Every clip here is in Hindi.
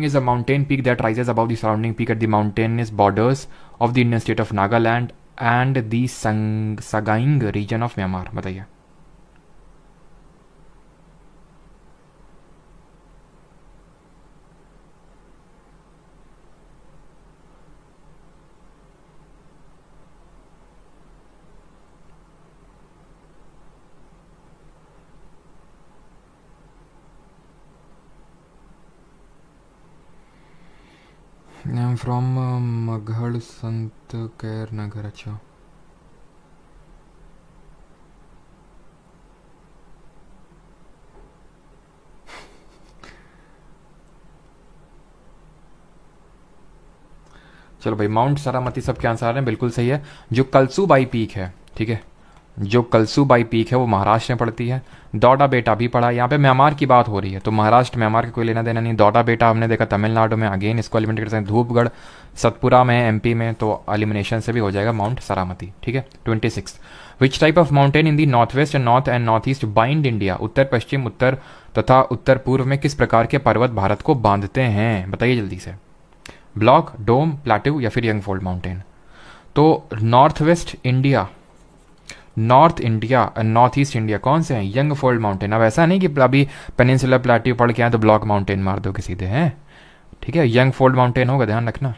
is a mountain peak that rises above the surrounding peak at the mountainous borders of the Indian state of Nagaland and the Sagaing region of Myanmar. बताइए. आई एम फ्रॉम मगहड़ संत कैर नगर. अच्छा, चलो भाई, माउंट सारामती सबके आंसर हैं, बिल्कुल सही है. जो कलसूबाई पीक है, ठीक है, जो कलसूबाई पीक है वो महाराष्ट्र में पड़ती है. दौड़ा बेटा भी पड़ा. यहाँ पे म्यांमार की बात हो रही है तो महाराष्ट्र म्यांमार का कोई लेना देना नहीं. दौड़ा बेटा हमने देखा तमिलनाडु में, अगेन इसको एलिमिनेट कर सकते हैं. धूपगढ़ सतपुरा में एमपी में, तो एलिमिनेशन से भी हो जाएगा माउंट सारामती. ठीक है. 26. Which type of mountain in the north west and north east bind India. उत्तर पश्चिम, उत्तर तथा उत्तर पूर्व में किस प्रकार के पर्वत भारत को बांधते हैं? बताइए जल्दी से. ब्लॉक, डोम, प्लेट्यू या फिर यंगफोल्ड माउंटेन. तो north west India, north India, north east India कौन से हैं? यंगफोल्ड माउंटेन. अब ऐसा नहीं कि अभी पेनिनसुलर प्लेट्यू पढ़ के आए तो ब्लॉक माउंटेन मार दो कि सीधे हैं. ठीक है, यंगफोल्ड माउंटेन होगा, ध्यान रखना.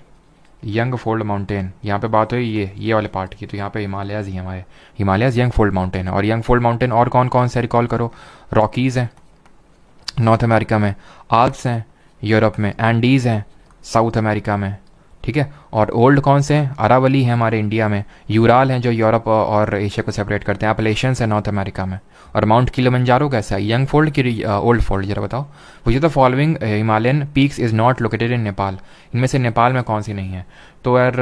यंगफोल्ड माउंटेन, यहाँ पे बात हुई ये वाले पार्ट की, तो यहाँ पे हिमालयाज ही हमारे हिमालयाज यंगफोल्ड माउंटेन है. और यंगफोल्ड माउंटेन और कौन कौन से रिकॉल करो? रॉकीज़ हैं नॉर्थ अमेरिका में, आल्प्स हैं यूरोप में, एंडीज़ हैं साउथ अमेरिका में. ठीक है. और ओल्ड कौन से हैं? अरावली है हमारे इंडिया में, यूराल हैं जो यूरोप और एशिया को सेपरेट करते हैं, एपलेशियंस है नॉर्थ अमेरिका में. और माउंट किलिमंजारो कैसा है? यंग फोल्ड की ओल्ड फोल्ड? जरा बताओ. Which the following Himalayan peaks is not located in Nepal. इनमें से नेपाल में कौन सी नहीं है? तो यार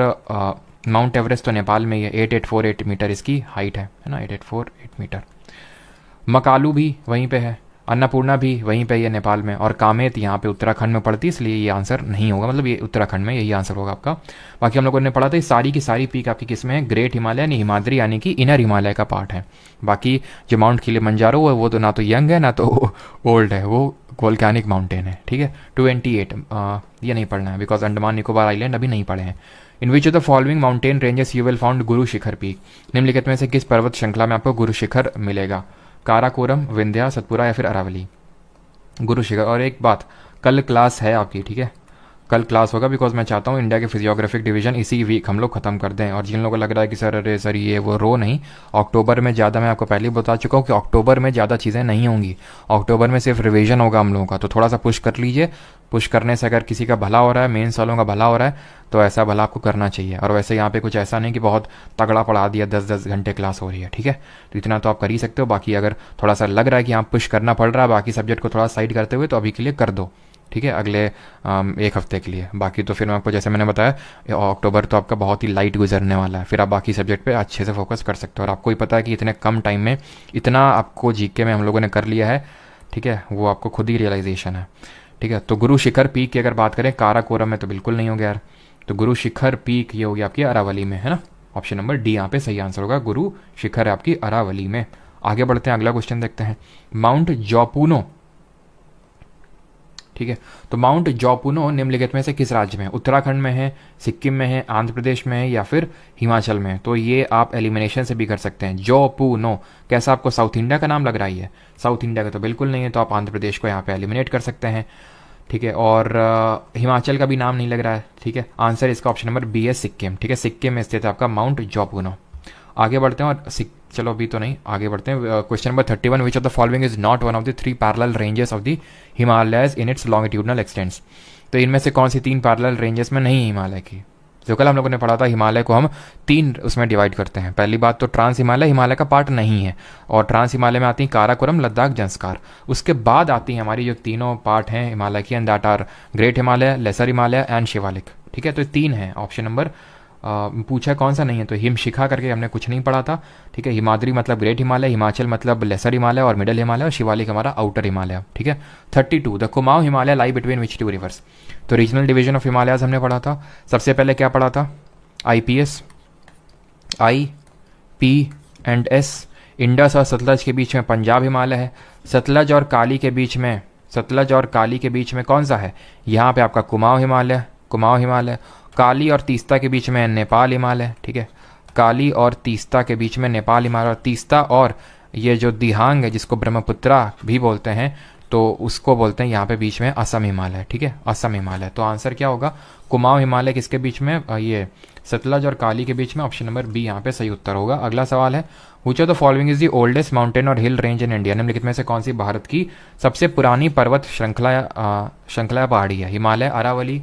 माउंट एवरेस्ट तो नेपाल में ही है, 8848 मीटर इसकी हाइट है ना, 8848 मीटर. मकालू भी वहीं पे है, अन्नपूर्णा भी वहीं पे है नेपाल में, और कामेत यहाँ पे उत्तराखंड में पड़ती है, इसलिए ये आंसर नहीं होगा. मतलब ये उत्तराखंड में, यही आंसर होगा आपका. बाकी हम लोगों ने पढ़ा था सारी की सारी पीक आपकी किस में है? ग्रेट हिमालय यानी हिमाद्री, यानी कि इनर हिमालय का पार्ट है. बाकी जो माउंट किलिमंजारो है वो तो ना तो यंग है ना तो ओल्ड है, वो वोल्केनिक माउंटेन है. ठीक है. 28 ये नहीं पढ़ना है बिकॉज अंडमान निकोबार आइलैंड अभी नहीं पढ़े हैं. In which of the following mountain ranges you will found Guru Shikhar peak. निम्नलिखित में से किस पर्वत श्रृंखला में आपको गुरु शिखर मिलेगा? काराकोरम, विंध्या, सतपुरा या फिर अरावली? गुरु शिखर. और एक बात, कल क्लास है आपकी, ठीक है, कल क्लास होगा बिकॉज मैं चाहता हूँ इंडिया के फिजियोग्राफिक डिवीजन इसी वीक हम लोग खत्म कर दें. और जिन लोगों को लग रहा है कि सर अरे सर ये वो, रो नहीं. अक्टूबर में ज़्यादा, मैं आपको पहले ही बता चुका हूँ कि अक्टूबर में ज़्यादा चीज़ें नहीं होंगी. अक्टूबर में सिर्फ रिवीजन होगा हम लोगों का, तो थोड़ा सा पुश कर लीजिए. पुश करने से अगर किसी का भला हो रहा है, मेन सालों का भला हो रहा है, तो ऐसा भला आपको करना चाहिए. और वैसे यहाँ पे कुछ ऐसा नहीं कि बहुत तगड़ा पढ़ा दिया, 10-10 घंटे क्लास हो रही है. ठीक है, तो इतना तो आप कर ही सकते हो. बाकी अगर थोड़ा सा लग रहा है कि यहाँ पुश करना पड़ रहा है बाकी सब्जेक्ट को थोड़ा साइड करते हुए, तो अभी के लिए कर दो. ठीक है, अगले एक हफ्ते के लिए. बाकी तो फिर मैं आपको जैसे मैंने बताया अक्टूबर तो आपका बहुत ही लाइट गुजरने वाला है, फिर आप बाकी सब्जेक्ट पे अच्छे से फोकस कर सकते हो. और आपको ही पता है कि इतने कम टाइम में इतना आपको जीके में हम लोगों ने कर लिया है. ठीक है, वो आपको खुद ही रियलाइजेशन है. ठीक है. तो गुरु शिखर पीक की अगर बात करें, काराकोरम में तो बिल्कुल नहीं हो गया यार. तो गुरु शिखर पीक ये होगी आपकी अरावली में, है ना. ऑप्शन नंबर डी यहाँ पे सही आंसर होगा. गुरु शिखर है आपकी अरावली में. आगे बढ़ते हैं, अगला क्वेश्चन देखते हैं. माउंट जौपुनो. ठीक है. तो माउंट जौपुनो निम्नलिखित में से किस राज्य में? उत्तराखंड में है, सिक्किम में है, आंध्र प्रदेश में है या फिर हिमाचल में? तो ये आप एलिमिनेशन से भी कर सकते हैं. जौपुनो कैसा आपको साउथ इंडिया का नाम लग रहा है? साउथ इंडिया का तो बिल्कुल नहीं है, तो आप आंध्र प्रदेश को यहाँ पे एलिमिनेट कर सकते हैं. ठीक है. और हिमाचल का भी नाम नहीं लग रहा है. ठीक है. आंसर इसका ऑप्शन नंबर बी है, सिक्किम. ठीक है, सिक्किम में स्थित है आपका माउंट जौपुनो. आगे बढ़ते हैं. और चलो अभी तो नहीं, आगे बढ़ते हैं. Question number 31. Which of the following is not one of the 3 parallel ranges of the Himalayas in its longitudinal extents. तो इनमें से कौन सी 3 पैरेलल रेंजेस में नहीं हिमालय की? जो कल हम लोगों ने पढ़ा था, हिमालय को हम 3 उसमें डिवाइड करते हैं. पहली बात तो ट्रांस हिमालय हिमालय का पार्ट नहीं है, और ट्रांस हिमालय में आती हैं काराकोरम, लद्दाख, जंस्कार. उसके बाद आती हैं हमारी जो तीनों पार्ट हैं हिमालय की, and that are great Himalaya, lesser Himalaya and Shivalik. ठीक है. तो 3 है. ऑप्शन नंबर पूछा कौन सा नहीं है, तो हिमशिखा करके हमने कुछ नहीं पढ़ा था. ठीक है. हिमाद्री मतलब ग्रेट हिमालय, हिमाचल मतलब लेसर हिमालय और मिडल हिमालय, और शिवालिक हमारा आउटर हिमालय. ठीक है. 32. The Kumaon Himalaya lie between which 2 reverse. तो रीजनल डिवीजन ऑफ हिमालयाज हमने पढ़ा था. सबसे पहले क्या पढ़ा था? IPS, I, P and S. Indus और सतलज के बीच में पंजाब हिमालय है. सतलज और काली के बीच में सतलज और काली के बीच में कौन सा है? यहाँ पे आपका कुमाऊं हिमालय, कुमाऊं हिमालय। काली और तीस्ता के बीच में नेपाल हिमालय, ठीक है। काली और तीस्ता के बीच में नेपाल हिमालय, और तीस्ता और ये जो दिहांग है जिसको ब्रह्मपुत्रा भी बोलते हैं, तो उसको बोलते हैं यहाँ पे बीच में असम हिमालय, ठीक है, असम हिमालय। तो आंसर क्या होगा? कुमाऊं हिमालय किसके बीच में? ये सतलज और काली के बीच में। ऑप्शन नंबर बी यहाँ पे सही उत्तर होगा। अगला सवाल है, which of the following is the oldest mountain और हिल रेंज इन इंडिया? निम्नलिखित में से कौन सी भारत की सबसे पुरानी पर्वत श्रृंखला या पहाड़ी है? हिमालय, अरावली,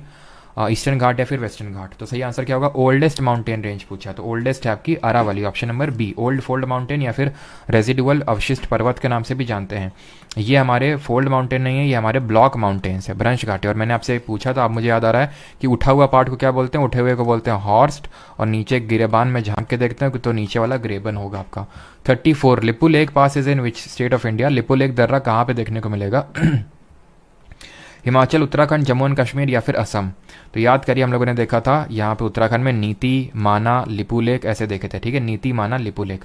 ईस्टर्न घाट या फिर वेस्टर्न घाट? तो सही आंसर क्या होगा? ओल्डेस्ट माउंटेन रेंज पूछा, तो ओल्डेस्ट है आपकी Aravalli, option number B. Old fold mountain या फिर रेजिडुअल अवशिष्ट पर्वत के नाम से भी जानते हैं। ये हमारे फोल्ड माउंटेन नहीं है, ये हमारे ब्लॉक माउंटेन्स है, ब्रंश घाटी। और मैंने आपसे पूछा था, अब मुझे याद आ रहा है कि उठा हुआ पार्ट को क्या बोलते हैं? उठे हुए को बोलते हैं हॉर्स्ट, और नीचे गिरेबान में झांक के देखते हैं तो नीचे वाला ग्रेबन होगा आपका। 34, Lipu lake pass is in which state of India? Lipu lake दर्रा कहाँ पे देखने को मिलेगा? हिमाचल, उत्तराखंड, जम्मू एंड कश्मीर या फिर असम? तो याद करिए, हम लोगों ने देखा था यहाँ पे उत्तराखंड में नीति, माना, लिपू लेक ऐसे देखे थे, ठीक है, नीति, माना, लिपू लेक।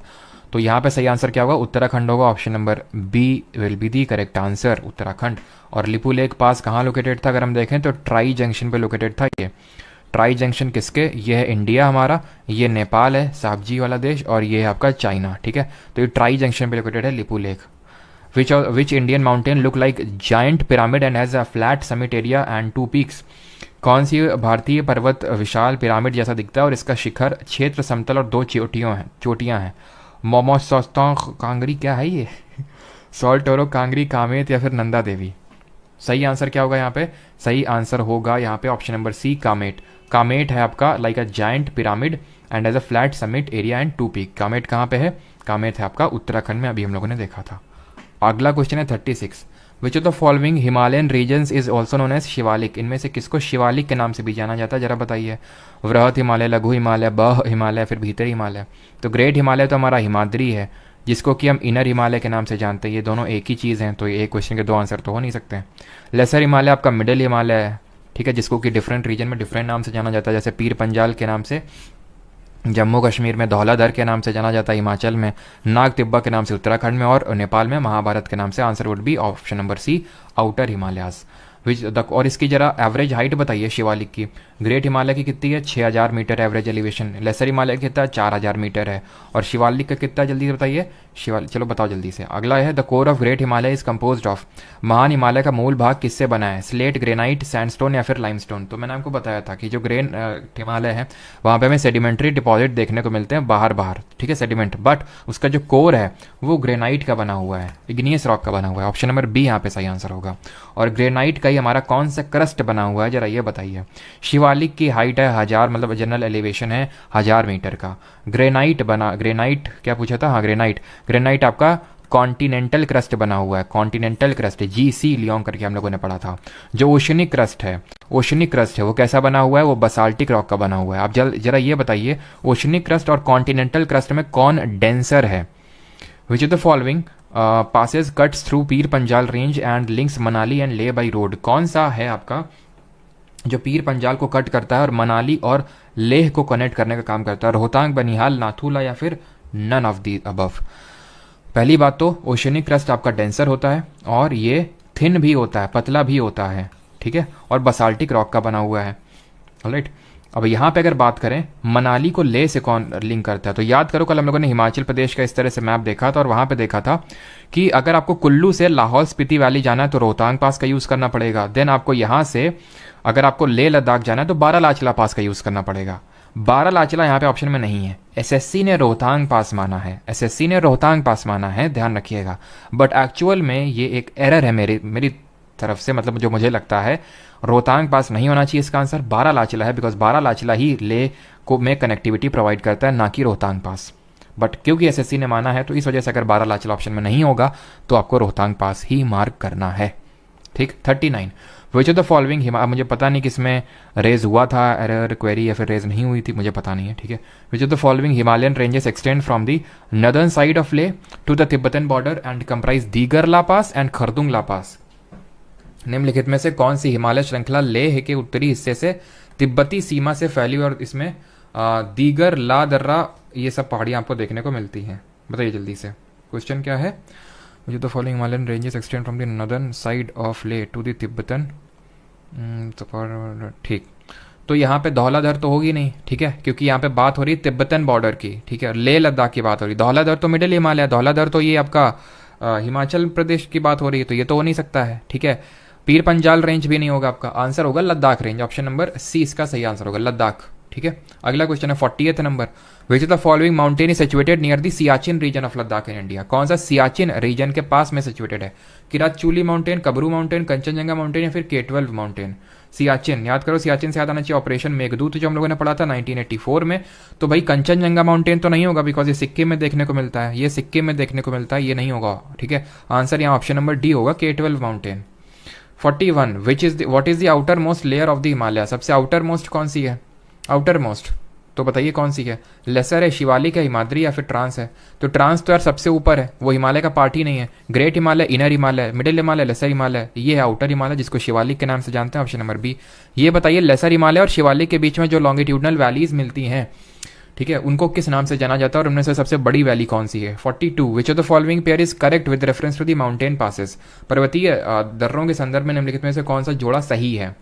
तो यहाँ पे सही आंसर क्या होगा? उत्तराखंड होगा, option number B will be the correct answer, Uttarakhand. और लिपू लेक पास कहाँ लोकेटेड था? अगर हम देखें तो ट्राई जंक्शन पे लोकेटेड था। ये ट्राई जंक्शन किसके? ये है इंडिया हमारा, ये नेपाल है साहब जी वाला देश, और ये है आपका चाइना, ठीक है। तो ये ट्राई जंक्शन पे लोकेटेड है Lipu lake. Which Indian mountain look like giant pyramid and has a flat summit area and 2 peaks? कौन सी भारतीय पर्वत विशाल पिरामिड जैसा दिखता है और इसका शिखर, क्षेत्र समतल और 2 चोटियां हैं? मोमोसोस्टोंग कांगरी क्या है ये? सॉल्टोरो कांगरी, कामेत या फिर नंदा देवी? सही आंसर क्या होगा यहाँ पे? सही आंसर होगा यहाँ पे option number C, Kamet. Kamet है आपका like a giant pyramid and as a flat summit area and 2 peak. Kamet कहाँ पे है? कामेट है आपका उत्तराखंड में, अभी हम लोगों ने देखा था। अगला क्वेश्चन है 36, which of the following Himalayan regions is also known as Shivalik? इनमें से किसको शिवालिक के नाम से भी जाना जाता है, जरा बताइए। वृहत हिमालय, लघु हिमालय, बह हिमालय, फिर भीतरी हिमालय? तो ग्रेट हिमालय तो हमारा हिमाद्री है, जिसको कि हम इनर हिमालय के नाम से जानते हैं। ये दोनों एक ही चीज़ हैं, तो ये एक क्वेश्चन के 2 आंसर तो हो नहीं सकते। लेसर हिमालय आपका मिडिल हिमालय है, ठीक है, जिसको कि डिफरेंट रीजन में डिफरेंट नाम से जाना जाता है, जैसे पीर पंजाल के नाम से जम्मू कश्मीर में, धौलाधर के नाम से जाना जाता है हिमाचल में, नाग तिब्बा के नाम से उत्तराखंड में, और नेपाल में महाभारत के नाम से। Answer would be option number C, outer Himalayas. और इसकी जरा एवरेज हाइट बताइए शिवालिक की। ग्रेट हिमालय की कितनी है? 6000 meter average elevation. Lesser Himalaya कितना है? 4000 मीटर है। और शिवालिक का कितना, जल्दी से बताइए। चलो बताओ जल्दी से। अगला है, the core of great Himalaya is composed of? महान हिमालय का मूल भाग किससे बना है? स्लेट, ग्रेनाइट, सैंडस्टोन या फिर लाइमस्टोन? तो मैंने आपको बताया था कि जो हिमालय है वहाँ पे हमें सेडिमेंट्री डिपॉजिट देखने को मिलते हैं बाहर, ठीक है, सेडिमेंट, बट उसका जो कोर है वो ग्रेनाइट का बना हुआ है, इग्नियस रॉक का बना हुआ है। ऑप्शन नंबर बी यहाँ पे सही आंसर होगा। और ग्रेनाइट का ही हमारा कौन सा क्रस्ट बना हुआ है, जरा ये बताइए। शिवालिक की हाइट है 1000, मतलब जनरल एलिवेशन है 1000 मीटर का। ग्रेनाइट क्या पूछा था? हाँ, ग्रेनाइट आपका कॉन्टिनेंटल क्रस्ट बना हुआ है, कॉन्टिनेंटल क्रस्ट, GC लियोंग करके हम लोगों ने पढ़ा था। जो ओशनिक क्रस्ट है वो कैसा बना हुआ है? वो बसाल्टिक रॉक का बना हुआ है। आप जरा ये बताइए, ओशनिक क्रस्ट और कॉन्टिनेंटल क्रस्ट में कौन डेंसर है? Which of the following passes cuts through Pir Panjal range and links Manali and Leh by road? कौन सा है आपका जो पीर पंजाल को कट करता है और मनाली और लेह को कनेक्ट करने का काम करता है? रोहतांग, बनिहाल, नाथुला या फिर नन ऑफ दी अबव? पहली बात तो ओशनिक क्रस्ट आपका डेंसर होता है, और ये थिन भी होता है, पतला भी होता है, ठीक है, और बसाल्टिक रॉक का बना हुआ है। ऑलराइट, अब यहाँ पे अगर बात करें मनाली को ले से कौन लिंक करता है, तो याद करो कल हम लोगों ने हिमाचल प्रदेश का इस तरह से मैप देखा था, और वहाँ पे देखा था कि अगर आपको कुल्लू से लाहौल स्पीति वैली जाना है तो रोहतांग पास का यूज़ करना पड़ेगा। देन आपको यहाँ से अगर आपको लेह लद्दाख जाना है तो बारालाचला पास का यूज़ करना पड़ेगा। बारालाचला यहाँ पे ऑप्शन में नहीं है, एसएससी ने रोहतांग पास माना है, ध्यान रखिएगा। बट एक्चुअल में ये एक एरर है मेरी तरफ से, मतलब जो मुझे लगता है रोहतांग पास नहीं होना चाहिए, इसका आंसर बारालाचला है, बिकॉज बारालाचला ही ले को में कनेक्टिविटी प्रोवाइड करता है, ना कि रोहतांग पास। बट क्योंकि एसएससी ने माना है तो इस वजह से अगर बारालाचला ऑप्शन में नहीं होगा तो आपको रोहतांग पास ही मार्क करना है, ठीक। 39, विच ऑफ द फॉलोइंग, मुझे पता नहीं किसमें रेज हुआ था एरर क्वेरी या फिर रेज नहीं हुई थी, मुझे पता नहीं है, ठीक है। Which of the following Himalayan ranges extend from the northern side of Leh to the Tibetan border and comprise Digar La pass and Khardung ला पास? निम्नलिखित में से कौन सी हिमालय श्रृंखला लेह के उत्तरी हिस्से से तिब्बती सीमा से फैली और इसमें दीगर, ला दर्रा, ये सब पहाड़ियां आपको देखने को मिलती हैं? बताइए जल्दी से, क्वेश्चन क्या है? जो the following Himalayan ranges extend from the northern side of Leh to the Tibetan. ठीक, तो यहाँ पे धौलाधर तो होगी नहीं, ठीक है, क्योंकि यहाँ पे बात हो रही है तिब्बतन बॉर्डर की, ठीक है, लेह लद्दाख की बात हो रही है। धौलाधर तो मिडिल हिमालय, धौलाधर तो ये आपका हिमाचल प्रदेश की बात हो रही है, तो ये तो हो नहीं सकता है, ठीक है। पीर पंजाल रेंज भी नहीं होगा, आपका आंसर होगा Ladakh range. Option number C इसका सही आंसर होगा, लद्दाख, ठीक है। अगला क्वेश्चन है 48th number, which is the following mountain is situated near the Siachen region of Ladakh in India. कौन सा सियाचिन रीजन के पास में सिचुएटेड है? Kirachuli mountain, Kabru mountain, Kanchenjunga mountain या फिर K12 माउंटेन। सियाचिन याद करो, सियाचिन से याद आना चाहिए ऑपरेशन मेघदूत जो हम लोगों ने पढ़ा था 1984 में। तो भाई कंचनजंगा माउंटेन तो नहीं होगा, बिकॉज ये सिक्किम में देखने को मिलता है, ये सिक्किम में देखने को मिलता है, ये नहीं होगा, ठीक है। आंसर यहाँ ऑप्शन नंबर डी होगा, K12 mountain. 41, what is the outer most layer of the Himalaya. सबसे आउटर मोस्ट कौन सी है? आउटर मोस्ट तो बताइए कौन सी है? लेसर है, शिवालिक है, हिमाद्री या फिर ट्रांस है? तो ट्रांस तो यार सबसे ऊपर है, वो हिमालय का पार्ट ही नहीं है। Great Himalaya, inner Himalaya, middle Himalaya, lesser Himalaya, ये है आउटर हिमालय जिसको शिवालिक के नाम से जानते हैं। Option number B. ये बताइए लेसर हिमालय और शिवालिक के बीच में जो लॉन्गिट्यूडनल वैलीज मिलती हैं, ठीक है, उनको किस नाम से जाना जाता है और उनमें से सबसे बड़ी वैली कौन सी है? 42, which of the following pair is correct with reference to the mountain passes. पर्वतीय दर्रों के संदर्भ में निम्नलिखित में से कौन सा जोड़ा सही है?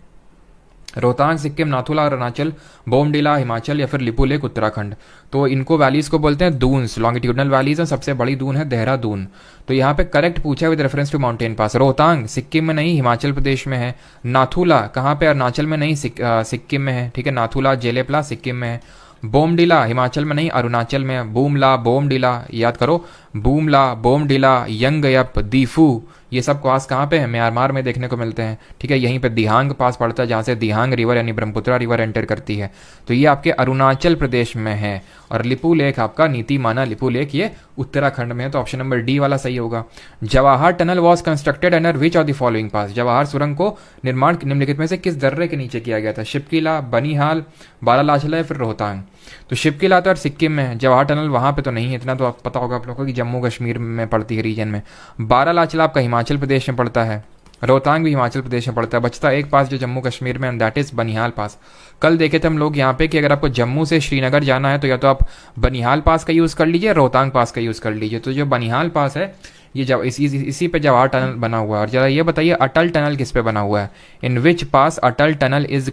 रोहतांग सिक्किम, नाथुला अरुणाचल, बोमडिला हिमाचल या फिर लिपुलेख उत्तराखंड। तो इनको वैलीज को बोलते हैं दून्स, लॉन्गिट्यूडनल वैलीज, और सबसे बड़ी दून है देहरादून। तो यहाँ पे करेक्ट पूछा है with reference to mountain pass. Rohtang Sikkim में नहीं, हिमाचल प्रदेश में है। नाथुला कहाँ पे? अरुणाचल में नहीं, सिक्किम में है, ठीक है। नाथुला जेलेपला सिक्किम में है। बोमडिला हिमाचल में नहीं, अरुणाचल में है। बूमला, बोमडिला याद करो, बूमला, बोमडिला, यंगयप, दीफू, ये सब पास कहाँ पे है? म्यांमार में देखने को मिलते हैं, ठीक है। यहीं पे दिहांग पास पड़ता है, जहाँ से दिहांग रिवर यानी ब्रह्मपुत्रा रिवर एंटर करती है, तो ये आपके अरुणाचल प्रदेश में है। और लिपू लेक आपका नीति माना लिपू लेक ये उत्तराखंड में है, तो ऑप्शन नंबर डी वाला सही होगा। Jawahar tunnel was constructed under which of the following pass. Jawahar सुरंग को निर्माण निम्नलिखित में से किस दर्रे के नीचे किया गया था? शिपकिला, बनिहाल, बारालाचला या फिर रोहतांग। तो शिपकिला तो सिक्किम में है, जवाहर टनल वहां पे तो नहीं है, इतना तो आप पता होगा आप लोगों को कि जम्मू कश्मीर में पड़ती है रीजन में। बारालाचला आपका हिमाचल प्रदेश में पड़ता है, रोहतांग भी हिमाचल प्रदेश में पड़ता है। बचता एक पास जो जम्मू कश्मीर में, एंड दैट इज बनिहाल पास। कल देखे थे हम लोग यहाँ पे कि अगर आपको जम्मू से श्रीनगर जाना है तो या तो आप बनिहाल पास का यूज़ कर लीजिए, रोहतांग पास का यूज़ कर लीजिए। तो जो बनिहाल पास है ये जब इसी पे जवाहर टनल बना हुआ है। और जरा ये बताइए अटल टनल किस पे बना हुआ है? In which pass Atal tunnel is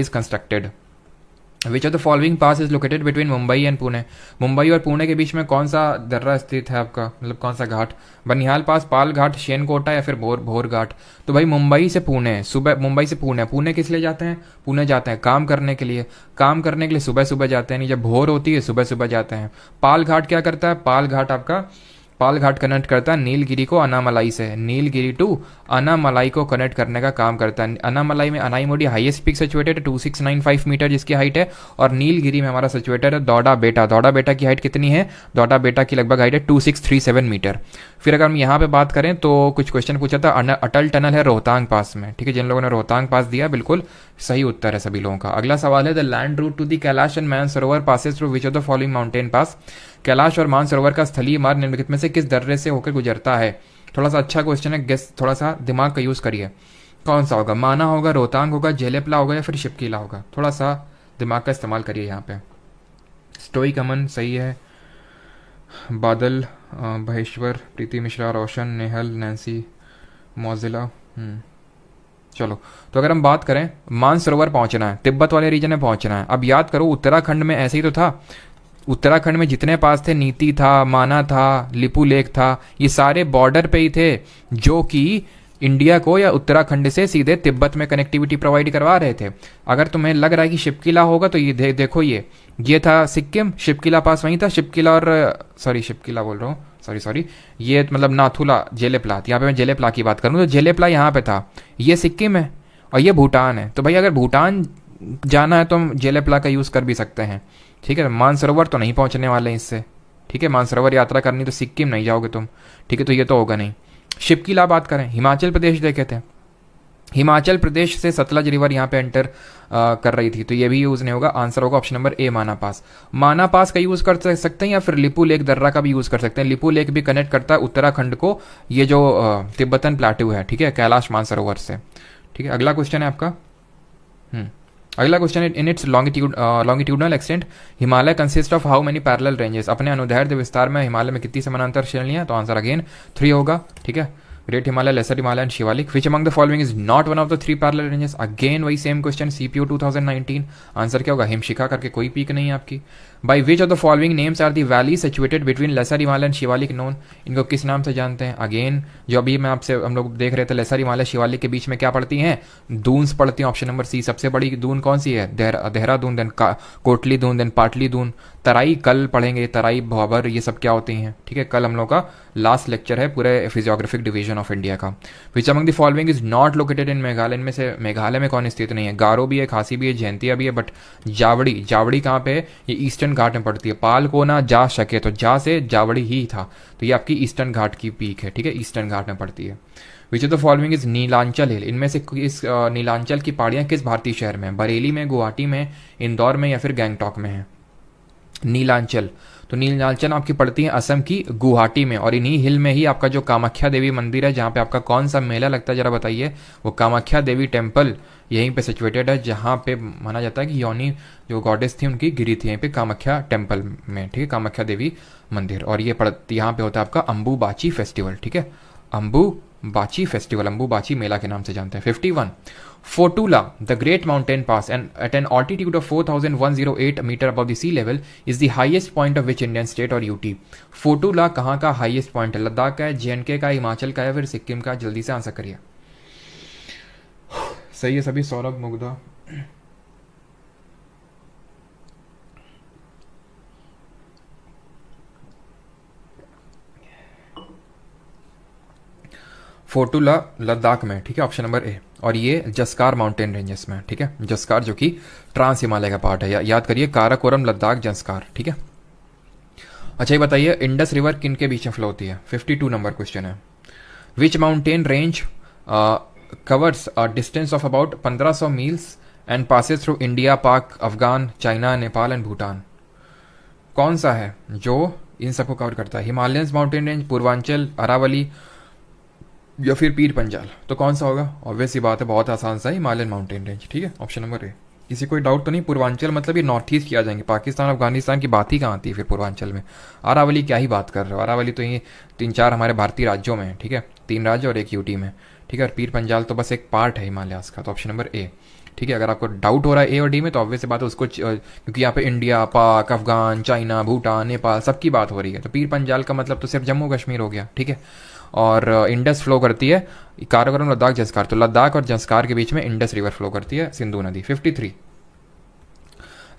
constructed. Which of the following pass is located between Mumbai and Pune. Mumbai और पुणे के बीच में कौन सा दर्रा स्थित है आपका, मतलब कौन सा घाट? बनिहाल पास, पाल घाट, शेनकोटा या फिर भोर घाट। तो भाई मुंबई से पुणे, सुबह मुंबई से पुणे, पुणे किस लिए जाते हैं? पुणे जाते हैं काम करने के लिए, काम करने के लिए सुबह सुबह जाते हैं, नहीं जब भोर होती है सुबह सुबह जाते हैं। पाल घाट क्या करता है? पाल घाट आपका, पाल घाट कनेक्ट करता है नीलगिरी को अनामलाई से, नीलगिरी टू अनामलाई को कनेक्ट करने का काम करता है। अनामलाई में अनाईमोडी हाईएस्ट पीक सिचुएटेड है 2695 मीटर जिसकी हाइट है, और नीलगिरी में हमारा सिचुएटेड है दौड़ा बेटा। दौड़ा बेटा की हाइट कितनी है? दौड़ा बेटा की लगभग हाइट है 2637 मीटर। फिर अगर हम यहाँ पे बात करें तो कुछ क्वेश्चन पूछा था, अटल टनल है रोहतांग पास में, ठीक है। जिन लोगों ने रोहतांग पास दिया बिल्कुल सही उत्तर है सभी लोगों का। अगला सवाल है, the land route to the Kailash and Mansarovar passes through which of the following mountain pass. Kailash और मानसरोवर का स्थलीय मार्ग निम्नलिखित में से किस दर्रे से होकर गुजरता है? थोड़ा सा अच्छा क्वेश्चन है, गेस, थोड़ा सा दिमाग का यूज करिए। कौन सा होगा? माना होगा, रोहतांग होगा, जेलेपला होगा या फिर शिपकीला होगा? थोड़ा सा दिमाग का इस्तेमाल करिए यहाँ पे। स्टोइक अमन सही है, बादल, महेश्वर, प्रीति मिश्रा, रोशन, नेहल, नैन्सी, मौजिला। चलो, तो अगर हम बात करें मानसरोवर पहुंचना है, तिब्बत वाले रीजन में पहुंचना है। अब याद करो उत्तराखंड में ऐसे ही तो था, उत्तराखंड में जितने पास थे, नीति था, माना था, लिपू लेक था, ये सारे बॉर्डर पे ही थे जो कि इंडिया को या उत्तराखंड से सीधे तिब्बत में कनेक्टिविटी प्रोवाइड करवा रहे थे। अगर तुम्हें लग रहा है कि शिपकिला होगा तो ये देखो, ये था सिक्किम, शिपकिला पास वहीं था, शिपकिला और शिपकिला बोल रहा हूँ, सॉरी, ये मतलब नाथुला, जेलेपला। यहाँ पे मैं जेलेपला की बात करूँ तो जेलेपला यहाँ पे था, ये सिक्किम है और ये भूटान है। तो भाई अगर भूटान जाना है तो हम जेलेपला का यूज़ कर भी सकते हैं, ठीक है। मानसरोवर तो नहीं पहुंचने वाले हैं इससे, ठीक है। मानसरोवर यात्रा करनी तो सिक्किम नहीं जाओगे तुम, ठीक है, तो ये तो होगा नहीं। शिपकीला बात करें, हिमाचल प्रदेश देखे थे, हिमाचल प्रदेश से सतलज रिवर यहाँ पे एंटर कर रही थी, तो ये भी यूज़ नहीं होगा। आंसर होगा ऑप्शन नंबर ए, माना पास। माना पास का यूज़ कर सकते हैं या फिर लिपू लेक दर्रा का भी यूज़ कर सकते हैं। लिपू लेक भी कनेक्ट करता है उत्तराखंड को, ये जो तिब्बतन प्लेटू है, ठीक है, कैलाश मानसरोवर से, ठीक है। अगला क्वेश्चन है आपका अगला क्वेश्चन है, इन its longitudinal extent Himalaya consist of how many parallel ranges. अपने अनुदैर्ध्य विस्तार में हिमालय में कितनी समानांतर श्रेणियां? तो आंसर अगेन 3 होगा, ठीक है। Great Himalaya, lesser Himalaya and Shivalik. Which among the following is not one of the 3 parallel ranges? Again वही सेम क्वेश्चन, सीपीओ 2019। आंसर क्या होगा? हिमशिखा करके कोई पीक नहीं है आपकी। By which of the following names are the valley situated between lesser Himalaya and Shivalik known? इनको किस नाम से जानते हैं? अगेन जो अभी मैं आपसे हम लोग देख रहे थे, लेसर हिमालय शिवालिक के बीच में क्या पड़ती हैं? दून्स पड़ती हैं। Option number C. सबसे बड़ी दून कौन सी है? Dehradun, then Kotli Doon, then Patli Doon. तराई कल पढ़ेंगे, तराई भाबर, ये सब क्या होती हैं, ठीक है। कल हम लोग का लास्ट लेक्चर है पूरे फिजियोग्राफिक डिवीजन ऑफ इंडिया का। विच among the following is not located in Meghalaya? इनमें से मेघालय में कौन स्थित नहीं है? गारो भी है, खासी भी है, जयंतिया भी है, बट जावड़ी कहाँ पे है? ये ईस्टर्न घाट में पड़ती है। पाल को ना जा सके, तो जा से जावड़ी ही था, तो ये आपकी ईस्टर्न घाट की पीक है, ठीक है, ईस्टर्न घाट में पड़ती है। Which of the following is Nilanchal hill? इनमें से इस नीलांचल की पहाड़ियाँ किस भारतीय शहर में? बरेली में, गुवाहाटी में, इंदौर में या फिर गैंगटॉक में है? नीलांचल, तो नीलांचल आपकी पड़ती है असम की गुवाहाटी में, और इन्हीं हिल में ही आपका जो कामाख्या देवी मंदिर है, जहाँ पे आपका कौन सा मेला लगता है जरा बताइए? वो कामाख्या देवी टेम्पल यहीं पे सिचुएटेड है, जहाँ पे माना जाता है कि योनी जो गॉडेस थी उनकी गिरी थी यहीं पे कामाख्या टेम्पल में, ठीक है, कामाख्या देवी मंदिर। और ये यहाँ पे होता है आपका अम्बुबाची फेस्टिवल, ठीक है, अम्बुबाची फेस्टिवल, अम्बुबाची मेला के नाम से जानते हैं। 51, Fotula, the great mountain pass, and at an altitude of 4,108 meter above the sea level, is the highest point of which Indian state or UT? Fotula कहाँ का हाईएस्ट पॉइंट है? लद्दाख का है, जेएनके का, हिमाचल का है, फिर सिक्किम का? जल्दी से आंसर करिए। सही है सभी। सौरभ मुग्धा, फोटूला लद्दाख में, ठीक है, ऑप्शन नंबर ए। और ये जस्कार माउंटेन रेंजेस में, ठीक है, जस्कार जो कि ट्रांस हिमालय का पार्ट है, याद करिए, काराकोरम, लद्दाख, जस्कार, ठीक है। अच्छा ये बताइए, इंडस रिवर किन के बीच में फ्लो होती है? 52 नंबर क्वेश्चन है। Which mountain range covers a distance of about 1500 miles and passes through India, Pak, Afghan, China, Nepal and Bhutan? कौन सा है जो इन सबको कवर करता है? हिमालयन माउंटेन रेंज, पूर्वांचल, अरावली या फिर पीर पंजाल? तो कौन सा होगा? ऑब्वियस सी बात है, बहुत आसान सा है, हिमालयन माउंटेन रेंज, ठीक है, ऑप्शन नंबर ए। किसी कोई डाउट तो नहीं? पूर्वांचल मतलब ये नॉर्थ ईस्ट की आ जाएंगे, पाकिस्तान अफगानिस्तान की बात ही कहाँ आती है फिर पूर्वांचल में? अरावली क्या ही बात कर रहे हो, अरावली तो ये 3-4 हमारे भारतीय राज्यों में, ठीक है, 3 राज्य और 1 यूटी में, ठीक है। और पीर पंजाल तो बस एक पार्ट है हिमालयास का, तो ऑप्शन नंबर ए, ठीक है। अगर आपको डाउट हो रहा है ए और डी में, तो ऑब्वियस बात है उसको, क्योंकि यहाँ पे इंडिया, पाक, अफगान, चाइना, भूटान, नेपाल सबकी बात हो रही है, तो पीर पंजाल का मतलब तो सिर्फ जम्मू कश्मीर हो गया, ठीक है। और इंडस फ्लो करती है काराकोरम, लद्दाख, जंस्कार, तो लद्दाख और जंस्कार के बीच में इंडस रिवर फ्लो करती है, सिंधु नदी। 53,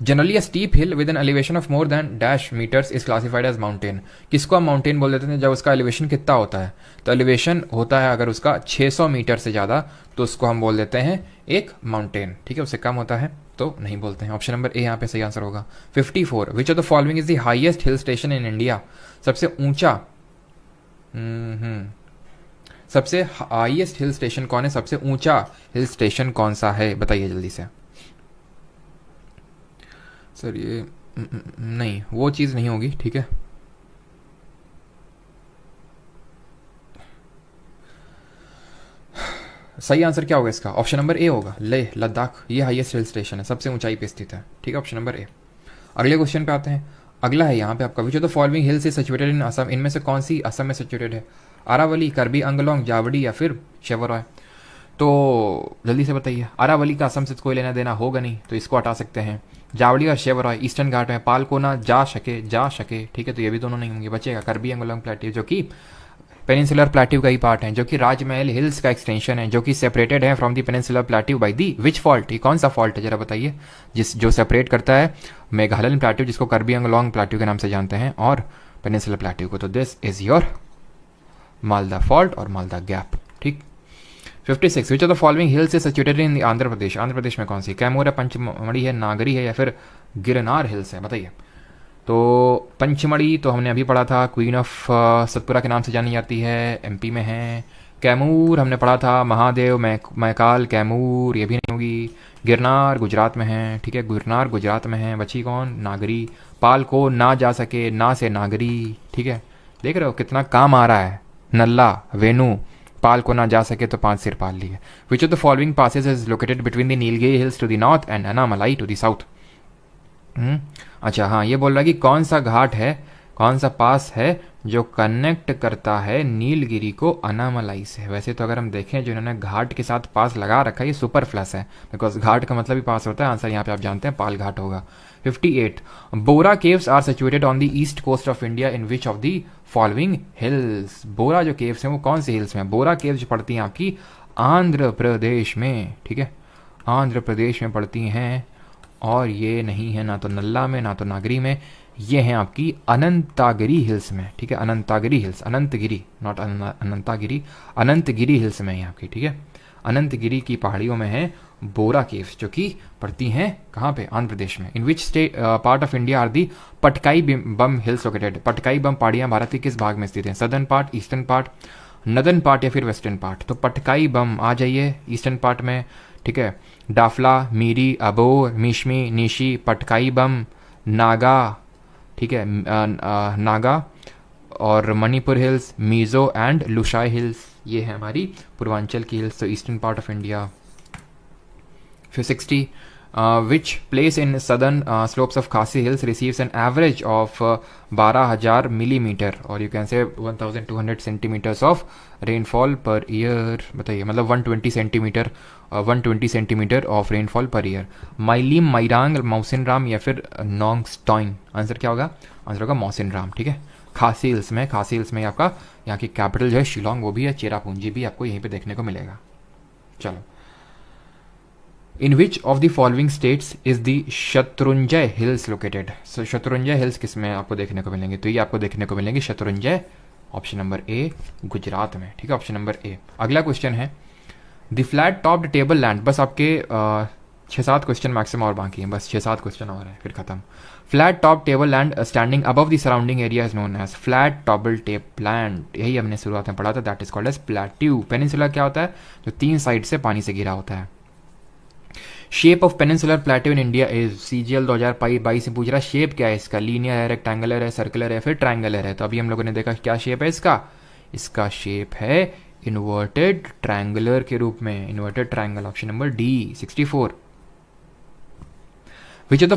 generally a steep hill with an elevation of more than dash metres is classified as mountain? किसको हम माउंटेन बोल देते हैं जब उसका एलिवेशन कितना होता है? तो एलिवेशन होता है अगर उसका 600 मीटर से ज़्यादा, तो उसको हम बोल देते हैं एक माउंटेन, ठीक है। उससे कम होता है तो नहीं बोलते हैं। ऑप्शन नंबर ए यहाँ पे सही आंसर होगा। 54, विच of the following is the highest hill station in India? सबसे ऊंचा, सबसे हाईएस्ट हिल स्टेशन कौन है? सबसे ऊंचा हिल स्टेशन कौन सा है? बताइए जल्दी से। सर ये नहीं, वो चीज़ नहीं होगी, ठीक है। सही आंसर क्या होगा इसका? ऑप्शन नंबर ए होगा, लेह लद्दाख, ये हाईएस्ट हिल स्टेशन है, सबसे ऊंचाई पे स्थित है, ठीक है, ऑप्शन नंबर ए। अगले क्वेश्चन पे आते हैं। अगला है यहाँ पे आपका, विच of the following hills is situated इन असम? इनमें से कौन सी असम में सिचुएटेड है? अरावली, कार्बी अंगलोंग, जावड़ी या फिर शेवरॉय? तो जल्दी से बताइए। अरावली का असम से कोई लेना देना होगा नहीं, तो इसको हटा सकते हैं। जावड़ी और शेवरॉय ईस्टर्न घाट में, पाल को ना जा सके, ठीक है, तो ये भी दोनों नहीं होंगे। बचेगा कार्बी अंगलोंग प्लेट्यू, जो कि पेनिनसुलर प्लेट्यू का ही पार्ट है, जो कि राजमहल हिल्स का एक्सटेंशन है, जो कि सेपरेटेड है from the peninsular plateau by the which fault? ये कौन सा फॉल्ट है जरा बताइए, जो सेपरेट करता है मेघालयन प्लेट्यू, जिसको कार्बी अंगलोंग प्लेट्यू के नाम से जानते हैं, और पेनिनसुलर प्लेट्यू को? तो this is your Malda fault और मालदा गैप, ठीक। 56, which of the following hills is situated in Andhra Pradesh? Andhra Pradesh में कौन सी? कैमूर है, पंचमढ़ी है, नागरी है या फिर गिरनार हिल्स है? बताइए। तो पंचमढ़ी तो हमने अभी पढ़ा था, क्वीन ऑफ सतपुरा के नाम से जानी जाती है, एमपी में है। कैमूर हमने पढ़ा था, महादेव, मैकाल, कैमूर, ये भी नहीं होगी। गिरनार गुजरात में है, ठीक है, गिरनार गुजरात में है। बची कौन? नागरी। पाल को ना जा सके, ना से नागरी, ठीक है। देख रहे हो कितना काम आ रहा है, नल्ला, वेणु, पाल को ना जा सके तो 5 सिर पाल लिए। Which of the following passes is located between the Nilgiri hills to the north and Anamalai to the south. अच्छा हाँ, ये बोल रहा है कि कौन सा घाट है, कौन सा पास है जो कनेक्ट करता है नीलगिरी को अनामलाई से। वैसे तो अगर हम देखें जो इन्होंने घाट के साथ पास लगा रखा है ये सुपर फ्लस है, बिकॉज घाट का मतलब ही पास होता है। आंसर यहाँ पे आप जानते हैं पाल घाट होगा। 58 Borra caves are situated on the east coast of India in which of the following hills. Borra जो केव्स हैं वो कौन से हिल्स में? बोरा केव्स पड़ती हैं आपकी आंध्र प्रदेश में, ठीक है, आंध्र प्रदेश में पड़ती हैं। और ये नहीं है ना तो नल्ला में ना तो नागरी में, ये हैं आपकी अनंतागिरी हिल्स में, ठीक है, Anantagiri hills, Anantagiri not Anantagiri, Anantagiri hills में है आपकी, ठीक है, अनंतगिरी की पहाड़ियों में है बोरा केव्स जो कि पड़ती हैं कहाँ पे? आंध्र प्रदेश में। In which state part of India are the Patkai Bum hills located. Patkai Bum पहाड़ियाँ भारत के किस भाग में स्थित हैं? Southern part, eastern part, northern part या फिर वेस्टर्न पार्ट? तो पटकाई बम आ जाइए ईस्टर्न पार्ट में, ठीक है। डाफला, मीरी, अबोर, मिशमी, निशी, पटकाई बम, नागा, ठीक है, नागा और Manipur hills, Mizo and Lushai hills, ये है हमारी पूर्वांचल की हिल्स, तो ईस्टर्न पार्ट ऑफ इंडिया। फिर 60 which place in southern slopes of Khasi hills receives an average of 12,000 millimetre और you can say 1,200 centimetres of rainfall per year. बताइए, मतलब 120 centimetre, 120 centimetre of rainfall per year. Mylliem, Mairang, Mawsynram या फिर नोंगस्टॉइन? आंसर क्या होगा? आंसर होगा मौसिनराम, ठीक है। खासी हिल्स में, खासी हिल्स में आपका यहाँ की कैपिटल जो है शिलोंग वो भी है, चेरापूंजी भी आपको यहीं पे देखने को मिलेगा। चलो, in which of the following states is the Shatrunjaya hills located? So Shatrunjaya hills किस में आपको देखने को मिलेंगे? तो ये आपको देखने को मिलेंगे Shatrunjay, option number A, Gujarat में, ठीक है, ऑप्शन नंबर ए। अगला क्वेश्चन है the flat topped tableland. बस आपके 6-7 क्वेश्चन मैक्सिमम और बाकी हैं, बस 6-7 क्वेश्चन और है फिर खत्म। Flat top table land standing above the surrounding area is known as flat table top land. यही हमने शुरुआत में पढ़ा था, that is called as plateau. Peninsula क्या होता है? जो 3 साइड से पानी से घिरा होता है। Shape of peninsular plateau in India is, CGL 2022 से पूछ रहा है शेप क्या है इसका, लीनियर है, रेक्टेंगुलर है, सर्कुलर है, फिर ट्रायंगुलर है। तो अभी हम लोगों ने देखा क्या शेप है इसका, इसका शेप है इन्वर्टेड ट्रायंगुलर के रूप में, inverted triangle, option number D. 64 which of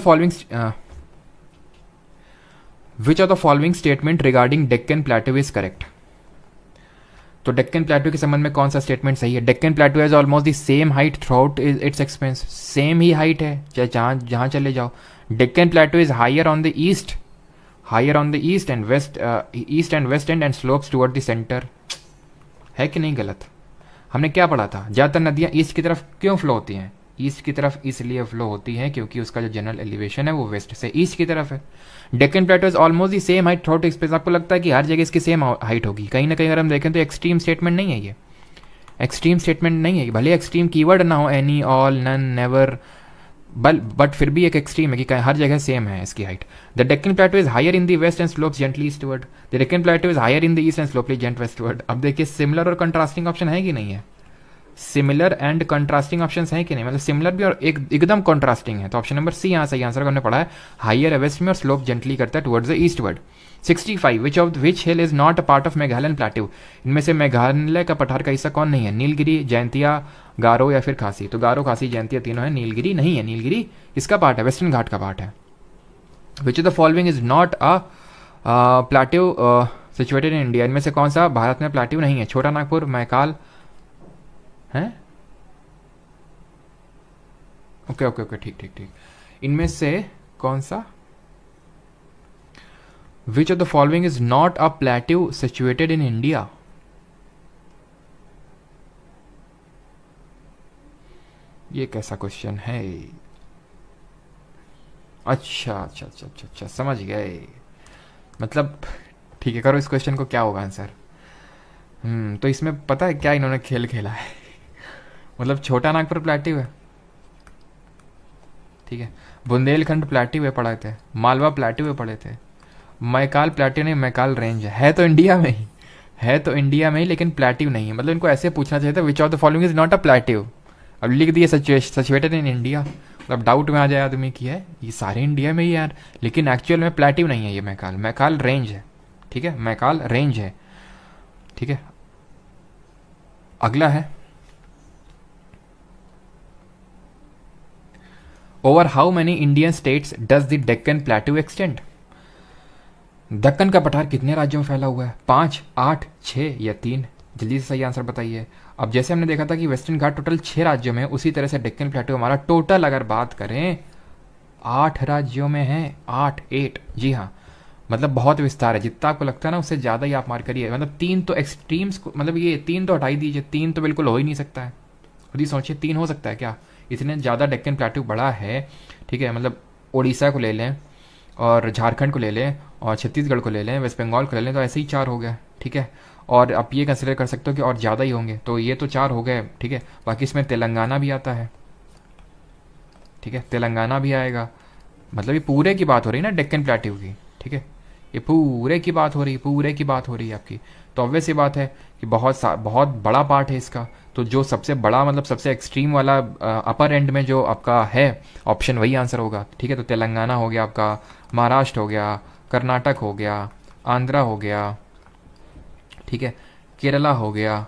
the following statement regarding Deccan plateau is correct? तो डेक्कन प्लेट्यू के संबंध में कौन सा स्टेटमेंट सही है? Deccan plateau has almost the same height throughout its expanse. Same ही हाइट है चाहे जहां चले जाओ। Deccan plateau is higher on the east, higher on the east and west and slopes toward the centre. है कि नहीं गलत? हमने क्या पढ़ा था? ज्यादातर नदियां ईस्ट की तरफ क्यों फ्लो होती हैं? ईस्ट की तरफ इसलिए फ्लो होती हैं क्योंकि उसका जो जनरल एलिवेशन है वो वेस्ट से ईस्ट की तरफ है। Deccan plateau is almost the same height throughout expanse. आपको लगता है कि हर जगह इसकी सेम हाइट होगी? कहीं ना कहीं अगर हम देखें तो एक्सट्रीम स्टेटमेंट नहीं है ये, एक्सट्रीम स्टेटमेंट नहीं है। भले एक्सट्रीम कीवर्ड ना हो, any, all, none, never, but फिर भी एक एक्सट्रीम है कि हर जगह सेम है इसकी हाइट। The Deccan plateau is higher in the west and slopes gently eastward. The Deccan plateau is higher in the east and slopely gent westward. अब देखिए सिमिलर और कंट्रास्टिंग ऑप्शन है कि नहीं है? सिमिलर एंड कंट्रास्टिंग ऑप्शंस हैं कि नहीं? मतलब सिमिलर भी और एकदम कंट्रास्टिंग है। तो ऑप्शन नंबर सी यहाँ सही आंसर हमने पढ़ा है, हायर है वेस्ट में और स्लोप जेंटली करता है towards the eastward. 65 which hill is not a part of Meghalayan plateau? इनमें से मेघालय का पठार का हिस्सा कौन नहीं है? नीलगिरी, जयंतिया, गारो या फिर खासी? तो गारो, खासी, जयंतिया तीनों है, नीलगिरी नहीं है। नीलगिरी किसका पार्ट है? वेस्टर्न घाट का पार्ट है। Which of the following is not a plateau situated in India? इनमें से कौन सा भारत में प्लेट्यू नहीं है? छोटा नागपुर, मैकाल है? ओके ओके ओके, ठीक ठीक ठीक। इनमें से कौन सा? विच of the following is not a plateau situated in India? ये कैसा क्वेश्चन है? अच्छा अच्छा अच्छा अच्छा अच्छा, समझ गए। मतलब ठीक है, करो इस क्वेश्चन को, क्या होगा आंसर? तो इसमें पता है क्या इन्होंने खेल खेला है? मतलब छोटा नागपुर प्लेट्यू है, ठीक है, बुंदेलखंड प्लेट्यू है पढ़े थे, मालवा प्लेट्यू है पढ़े थे, मैकाल प्लेट्यू नहीं, मैकाल रेंज है तो इंडिया में ही है, तो इंडिया में ही, लेकिन प्लेट्यू नहीं है। मतलब इनको ऐसे पूछना चाहिए था, विच of the following is not a plateau. अब लिख दिए सिचुएटेड इन इंडिया, मतलब डाउट में आ जाए आदमी की है ये सारे इंडिया में ही यार, लेकिन एक्चुअल में प्लेट्यू नहीं है ये मैकाल, मैकाल रेंज है, ठीक है, मैकाल रेंज है, ठीक है। अगला है, over how many Indian states does the Deccan plateau extend? Deccan का पठार कितने राज्यों में फैला हुआ है? 5, 8, 6 या 3? जल्दी से सही आंसर बताइए। अब जैसे हमने देखा था कि वेस्टर्न घाट टोटल 6 राज्यों में, उसी तरह से डेक्कन प्लेट्यू हमारा टोटल अगर बात करें 8 राज्यों में है। 8, जी हाँ, मतलब बहुत विस्तार है। जितना आपको लगता है ना उससे ज़्यादा ही आप मार करिए। मतलब 3 तो एक्सट्रीम्स, मतलब ये 3 तो हटा ही दीजिए, 3 तो बिल्कुल हो ही नहीं सकता है। खुद ही सोचिए 3 हो सकता है क्या? इतने ज़्यादा डेक्कन प्लेट्यू बड़ा है, ठीक है। मतलब उड़ीसा को ले लें और झारखंड को ले लें और छत्तीसगढ़ को ले लें, वेस्ट बंगाल को ले लें, तो ऐसे ही 4 हो गया, ठीक है। और आप ये कंसिडर कर सकते हो कि और ज़्यादा ही होंगे, तो ये तो 4 हो गए, ठीक है। बाकी इसमें तेलंगाना भी आता है, ठीक है, तेलंगाना भी आएगा। मतलब ये पूरे की बात हो रही है ना डेक्कन प्लेट्यू की, ठीक है। ये पूरे की बात हो रही है, पूरे की बात हो रही है आपकी। तो ऑब्वियस सी बात है कि बहुत बड़ा पार्ट है इसका। तो जो सबसे बड़ा, मतलब सबसे एक्सट्रीम वाला अपर एंड में जो आपका है ऑप्शन, वही आंसर होगा, ठीक है। तो तेलंगाना हो गया आपका, महाराष्ट्र हो गया, कर्नाटक हो गया, आंध्रा हो गया, ठीक है, केरला हो गया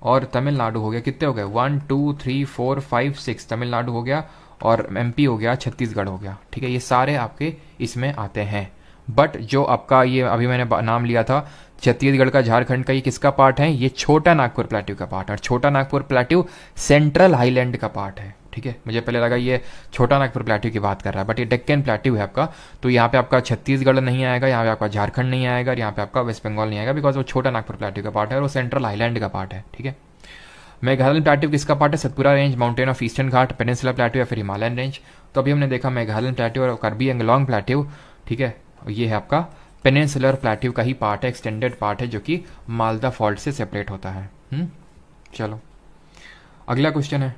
और तमिलनाडु हो गया। कितने हो गए? 1, 2, 3, 4, 5, 6। तमिलनाडु हो गया और एमपी हो गया, छत्तीसगढ़ हो गया, ठीक है। ये सारे आपके इसमें आते हैं। बट जो आपका ये अभी मैंने नाम लिया था छत्तीसगढ़ का, झारखंड का, ये किसका पार्ट है? ये छोटा नागपुर प्लेट्यू का पार्ट है। और छोटा नागपुर प्लेट्यू सेंट्रल हाईलैंड का पार्ट है, ठीक है। मुझे पहले लगा ये छोटा नागपुर प्लेट्यू की बात कर रहा है, बट ये डेक्कन प्लेट्यू है आपका। तो यहाँ पे आपका छत्तीसगढ़ नहीं आएगा, यहाँ पे आपका झारखंड नहीं आएगा और यहाँ पे आपका वेस्ट बंगाल नहीं आएगा, बिकॉज वो छोटा नागपुर प्लेट्यू का पार्ट है और वो सेंट्रल हाईलैंड का पार्ट है, ठीक है। मेघालय प्लेट्यू किसका पार्ट है? Satpura range, mountain of eastern Ghat, peninsula plateau या फिर हिमालयन रेंज? तो अभी हमने देखा मेघालय प्लेट्यू और कार्बी एंगलोंग प्लेट्यू, ठीक है। ये है आपका पेनिनसुलर प्लेट्यू का ही पार्ट है, एक्सटेंडेड पार्ट है, जो कि मालदा फॉल्ट से सेपरेट होता है। चलो अगला क्वेश्चन है,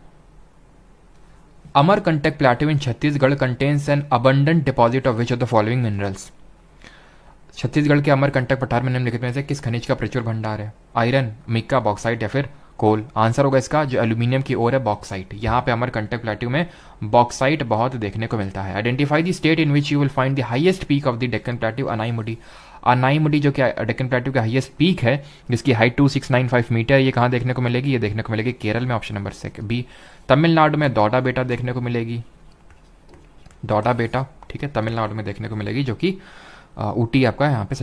Amarkantak plateau in Chhattisgarh contains an abundant deposit of which of the following minerals? Chhattisgarh के अमरकंटक पठार में निम्नलिखित में से किस खनिज का प्रचुर भंडार है? आयरन, मिक्का, बॉक्साइट या फिर कोल? आंसर होगा इसका जो एल्यूमिनियम की ओर है, बॉक्साइट। यहाँ पे अमरकंटक प्लेट्यू में बॉक्साइट बहुत देखने को मिलता है। Identify the state in which you will find the highest peak of the Deccan plateau, Anaimudi. Anaimudi जो कि डेक्कन प्लेट्यू का हाईएस्ट पीक है, जिसकी हाइट 2695 मीटर, ये कहाँ देखने को मिलेगी? ये देखने को मिलेगी केरल में, ऑप्शन नंबर बी। तमिलनाडु में दौडा बेटा देखने को मिलेगी, दौडा बेटा, ठीक है, तमिलनाडु में देखने को मिलेगी, जो कि ऊटी आपका यहाँ पे